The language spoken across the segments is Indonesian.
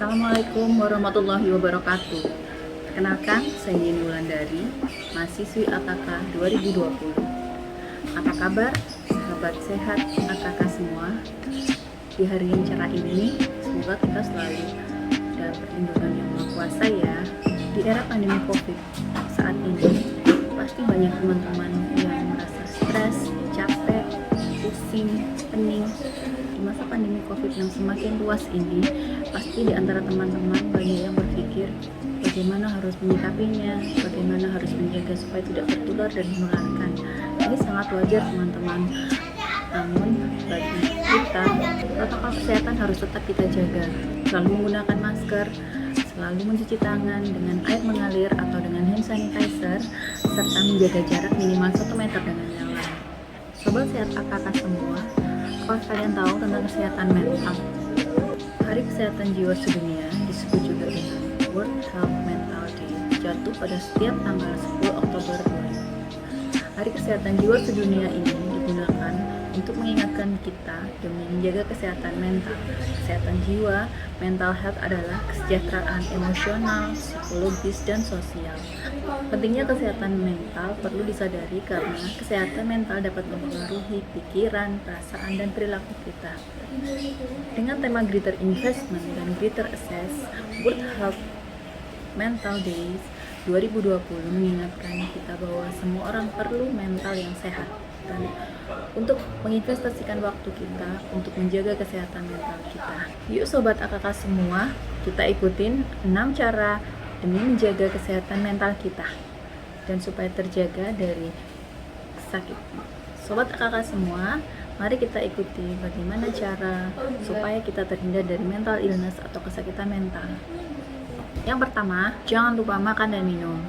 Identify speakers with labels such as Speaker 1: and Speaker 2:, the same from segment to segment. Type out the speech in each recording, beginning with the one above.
Speaker 1: Assalamualaikum warahmatullahi wabarakatuh. Perkenalkan, saya Yeni Wulandari, mahasiswi AKK 2020. Apa kabar, sahabat sehat AKK semua? Di hari yang cerah ini, semoga kita selalu dalam perlindungan yang Maha Kuasa ya. Di era pandemi COVID saat ini, pasti banyak teman-teman yang merasa stres, capek, pusing, pening. Di masa pandemi COVID yang semakin luas ini, pasti di antara teman-teman banyak yang berpikir bagaimana harus menyikapinya, bagaimana harus menjaga supaya tidak tertular dan menularkan. Ini sangat wajar teman-teman. Namun bagi kita, protokol kesehatan harus tetap kita jaga. Selalu menggunakan masker, selalu mencuci tangan dengan air mengalir atau dengan hand sanitizer, serta menjaga jarak minimal 1 meter dengan yang lain. Sobat sehat AKK semua, apakah kalian tahu tentang kesehatan mental? Hari Kesehatan Jiwa Sedunia disebut juga dengan World Health Mental Day, jatuh pada setiap tanggal 10 Oktober 2000. Hari Kesehatan Jiwa Sedunia ini digunakan untuk mengingatkan kita demi menjaga kesehatan mental. Kesehatan jiwa, mental health adalah kesejahteraan emosional, psikologis, dan sosial. Pentingnya kesehatan mental perlu disadari karena kesehatan mental dapat mempengaruhi pikiran, perasaan, dan perilaku kita. Dengan tema Greater Investment dan Greater Access, World Health Mental Days 2020 mengingatkan kita bahwa semua orang perlu mental yang sehat dan untuk menginvestasikan waktu kita untuk menjaga kesehatan mental kita. Yuk sobat AKK semua, kita ikutin 6 cara demi menjaga kesehatan mental kita dan supaya terjaga dari sakit. Sobat AKK semua, mari kita ikuti bagaimana cara supaya kita terhindar dari mental illness atau kesakitan mental. Yang pertama, jangan lupa makan dan minum.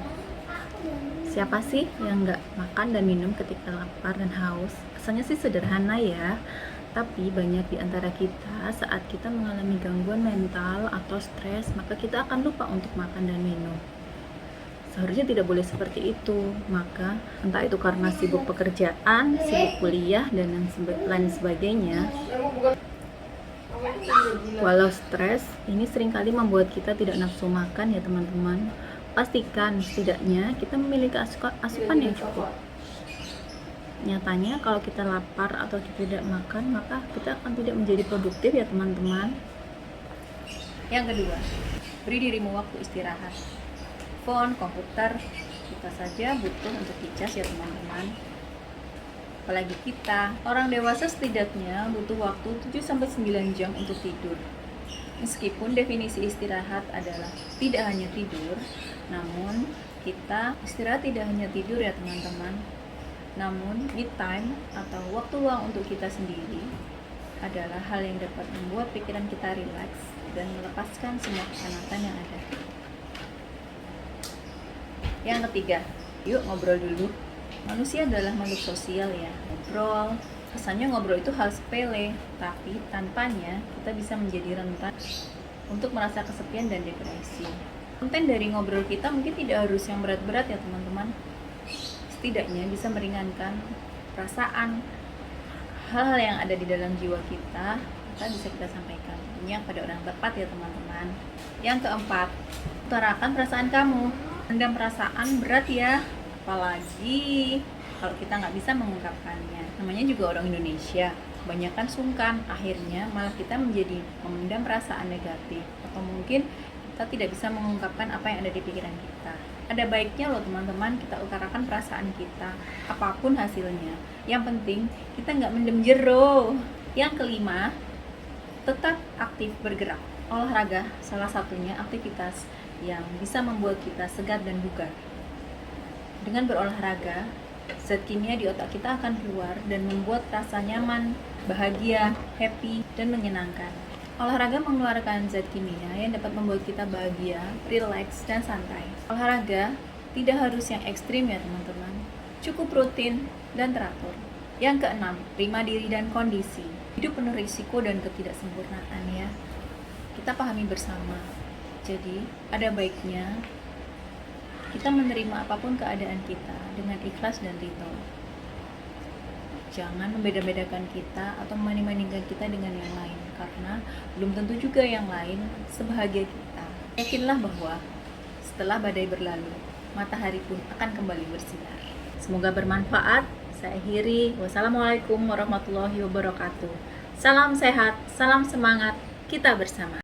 Speaker 1: Siapa sih yang nggak makan dan minum ketika lapar dan haus? Kesannya sih sederhana ya, tapi banyak di antara kita saat kita mengalami gangguan mental atau stres, maka kita akan lupa untuk makan dan minum. Seharusnya tidak boleh seperti itu, maka entah itu karena sibuk pekerjaan, sibuk kuliah, dan lain sebagainya. Walau stres, ini seringkali membuat kita tidak nafsu makan ya teman-teman. Pastikan setidaknya kita memiliki asupan yang cukup. Nyatanya kalau kita lapar atau kita tidak makan, maka kita akan tidak menjadi produktif ya teman-teman. Yang kedua, beri dirimu waktu istirahat. Phone, komputer, kita saja butuh untuk dicas ya teman-teman. Apalagi kita, orang dewasa setidaknya butuh waktu 7-9 jam untuk tidur. Meskipun definisi istirahat adalah tidak hanya tidur, namun kita istirahat tidak hanya tidur ya teman-teman. Namun me time atau waktu luang untuk kita sendiri adalah hal yang dapat membuat pikiran kita rileks dan melepaskan semua kepenatan yang ada. Yang ketiga, yuk ngobrol dulu. Manusia adalah makhluk sosial ya. Ngobrol, kesannya ngobrol itu hal sepele, tapi tanpanya kita bisa menjadi rentan untuk merasa kesepian dan depresi. Konten dari ngobrol kita mungkin tidak harus yang berat-berat ya teman-teman. Setidaknya bisa meringankan perasaan, hal-hal yang ada di dalam jiwa kita bisa kita sampaikan tentunya pada orang tepat ya teman-teman. Yang keempat, utarakan perasaan kamu. Pendam perasaan berat ya, apalagi kalau kita nggak bisa mengungkapkannya. Namanya juga orang Indonesia, kebanyakan sungkan, akhirnya malah kita menjadi memendam perasaan negatif, atau mungkin kita tidak bisa mengungkapkan apa yang ada di pikiran kita. Ada baiknya loh teman-teman kita utarakan perasaan kita, apapun hasilnya. Yang penting kita nggak mendem jero. Yang kelima, tetap aktif bergerak. Olahraga salah satunya aktivitas yang bisa membuat kita segar dan bugar. Dengan berolahraga, zat kimia di otak kita akan keluar dan membuat rasa nyaman, bahagia, happy, dan menyenangkan. Olahraga mengeluarkan zat kimia yang dapat membuat kita bahagia, rileks, dan santai. Olahraga tidak harus yang ekstrim ya teman-teman. Cukup rutin dan teratur. Yang keenam, terima diri dan kondisi. Hidup penuh risiko dan ketidaksempurnaan ya. Kita pahami bersama. Jadi, ada baiknya kita menerima apapun keadaan kita dengan ikhlas dan ridho. Jangan membeda-bedakan kita atau membanding-bandingkan kita dengan yang lain, karena belum tentu juga yang lain sebahagia kita. Yakinlah bahwa setelah badai berlalu, matahari pun akan kembali bersinar. Semoga bermanfaat. Saya akhiri. Wassalamualaikum warahmatullahi wabarakatuh. Salam sehat, salam semangat, kita bersama.